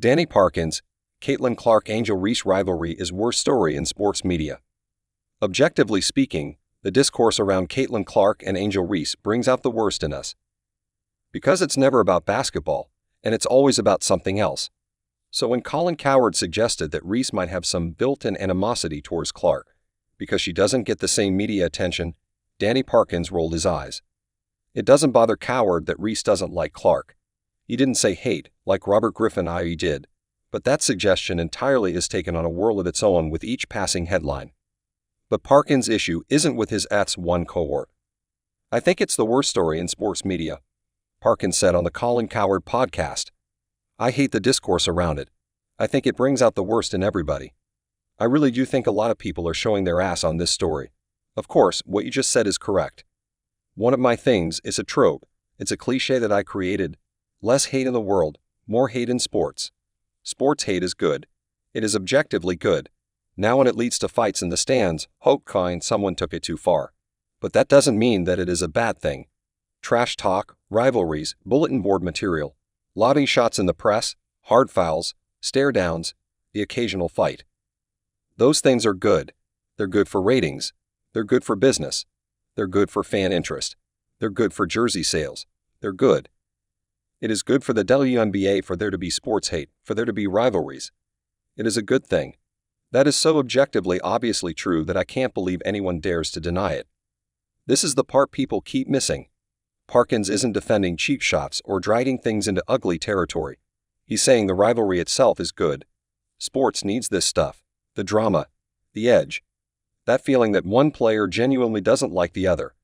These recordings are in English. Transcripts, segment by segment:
Danny Parkins, Clark-Angel Reese rivalry is worst story in sports media. Objectively speaking, the discourse around Caitlin Clark and Angel Reese brings out the worst in us. Because it's never about basketball, and it's always about something else. So when Colin Cowherd suggested that Reese might have some built-in animosity towards Clark, because she doesn't get the same media attention, Danny Parkins rolled his eyes. It doesn't bother Cowherd that Reese doesn't like Clark. He didn't say hate, like Robert Griffin IE did, but that suggestion entirely is taken on a whirl of its own with each passing headline. But Parkins' issue isn't with his @1 cohort. I think it's the worst story in sports media, Parkins said on the Colin Cowherd Podcast. I hate the discourse around it. I think it brings out the worst in everybody. I really do think a lot of people are showing their ass on this story. Of course, what you just said is correct. One of my things is a trope. It's a cliche that I created. Less hate in the world, more hate in sports. Sports hate is good. It is objectively good. Now when it leads to fights in the stands, someone took it too far. But that doesn't mean that it is a bad thing. Trash talk, rivalries, bulletin board material, lauding shots in the press, hard fouls, stare downs, the occasional fight. Those things are good. They're good for ratings. They're good for business. They're good for fan interest. They're good for jersey sales. They're good. It is good for the WNBA for there to be sports hate, for there to be rivalries. It is a good thing. That is so objectively obviously true that I can't believe anyone dares to deny it. This is the part people keep missing. Parkins isn't defending cheap shots or dragging things into ugly territory. He's saying the rivalry itself is good. Sports needs this stuff. The drama. The edge. That feeling that one player genuinely doesn't like the other.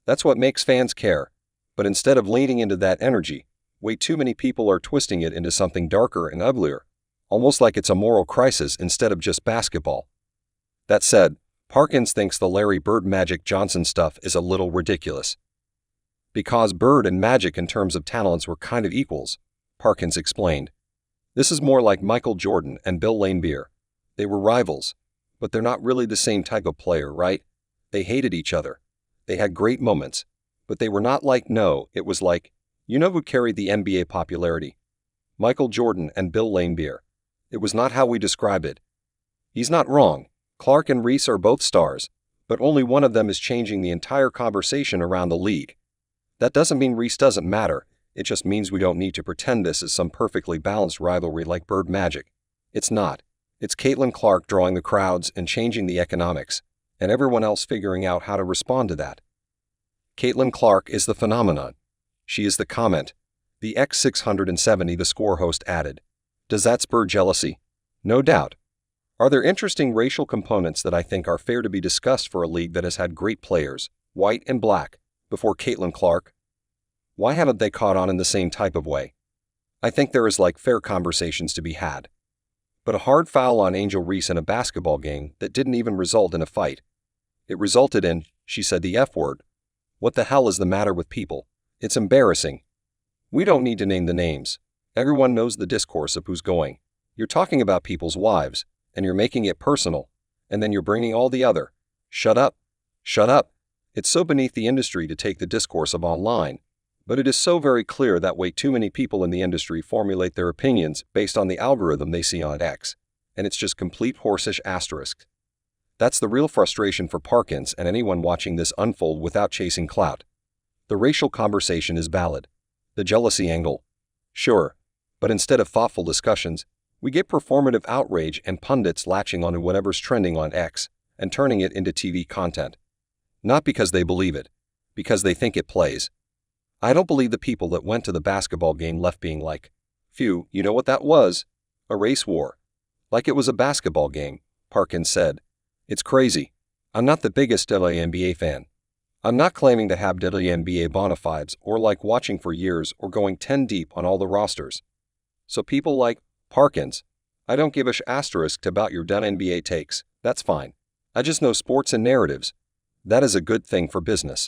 That's what makes fans care. But instead of leaning into that energy, way too many people are twisting it into something darker and uglier, almost like it's a moral crisis instead of just basketball. That said, Parkins thinks the Larry Bird Magic Johnson stuff is a little ridiculous. Because Bird and Magic in terms of talents were kind of equals, Parkins explained. This is more like Michael Jordan and Bill Laimbeer. They were rivals, but they're not really the same type of player, right? They hated each other. They had great moments, but they were not like it was like, you know who carried the NBA popularity? Michael Jordan and Bill Laimbeer. It was not how we describe it. He's not wrong. Clark and Reese are both stars, but only one of them is changing the entire conversation around the league. That doesn't mean Reese doesn't matter. It just means we don't need to pretend this is some perfectly balanced rivalry like Bird Magic. It's not. It's Caitlin Clark drawing the crowds and changing the economics, and everyone else figuring out how to respond to that. Caitlin Clark is the phenomenon. She is the comment. The X670 the score host added. Does that spur jealousy? No doubt. Are there interesting racial components that I think are fair to be discussed for a league that has had great players, white and black, before Caitlin Clark? Why haven't they caught on in the same type of way? I think there is fair conversations to be had. But a hard foul on Angel Reese in a basketball game that didn't even result in a fight. It resulted in, she said the F word. What the hell is the matter with people? It's embarrassing. We don't need to name the names. Everyone knows the discourse of who's going. You're talking about people's wives, and you're making it personal, and then you're bringing all the other. Shut up. Shut up. It's so beneath the industry to take the discourse of online, but it is so very clear that way too many people in the industry formulate their opinions based on the algorithm they see on X, and it's just complete horsish asterisk. That's the real frustration for Parkins and anyone watching this unfold without chasing clout. The racial conversation is valid. The jealousy angle. Sure. But instead of thoughtful discussions, we get performative outrage and pundits latching onto whatever's trending on X and turning it into TV content. Not because they believe it, because they think it plays. I don't believe the people that went to the basketball game left being like, phew, you know what that was? A race war. Like it was a basketball game, Parkins said. It's crazy. I'm not the biggest WNBA fan. I'm not claiming to have WNBA bona fides or like watching for years or going 10 deep on all the rosters. So people like Parkins, I don't give a asterisk about your WNBA takes. That's fine. I just know sports and narratives. That is a good thing for business.